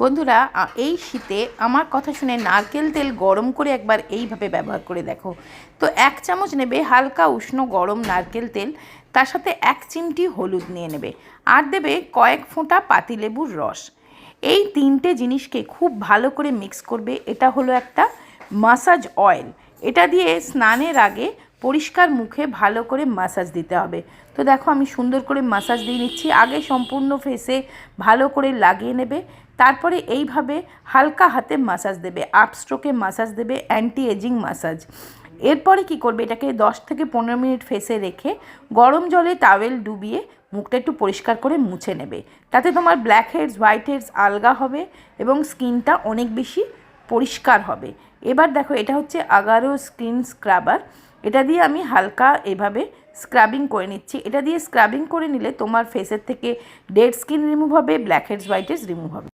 বন্ধুরা এই শীতে আমার কথা শুনে নারকেল তেল গরম করে একবার এইভাবে ব্যবহার করে দেখো। তো 1 চামচ নেবে হালকা উষ্ণ গরম নারকেল তেল, তার সাথে 1 চিমটি হলুদ নিয়ে নেবে, আর দেবে কয়েক ফোঁটা পাতিলেবুর রস। এই 3টে জিনিসকে খুব ভালো করে মিক্স করবে। এটা হলো একটা মাসাজ অয়েল। এটা দিয়ে স্নানের আগে পরিষ্কার মুখে ভালো করে মাসাজ দিতে হবে। তো দেখো আমি সুন্দর করে মাসাজ দিয়ে নিচ্ছি। আগে সম্পূর্ণ ফেসে ভালো করে লাগিয়ে নেবে, তারপরে এইভাবে হালকা হাতে মাসাজ দেবে, আপ স্ট্রোকে মাসাজ দেবে, অ্যান্টি এজিং মাসাজ। এরপরে কি করবে, এটাকে 10 থেকে 15 মিনিট ফেসে রেখে গরম জলে টাওয়েল ডুবিয়ে মুখটা একটু পরিষ্কার করে মুছে নেবে। তাতে তোমার ব্ল্যাক হেডস হোয়াইট হেডস আলগা হবে এবং স্কিনটা অনেক বেশি পরিষ্কার হবে। এবার দেখো এটা হচ্ছে আগারো স্কিন স্ক্রাবার। এটা দিয়ে আমি হালকা এভাবে স্ক্রাবিং করে নিচ্ছি। এটা দিয়ে স্ক্রাবিং করে নিলে তোমার ফেসের থেকে ডেড স্কিন রিমুভ হবে, blackheads whiteheads remove হবে।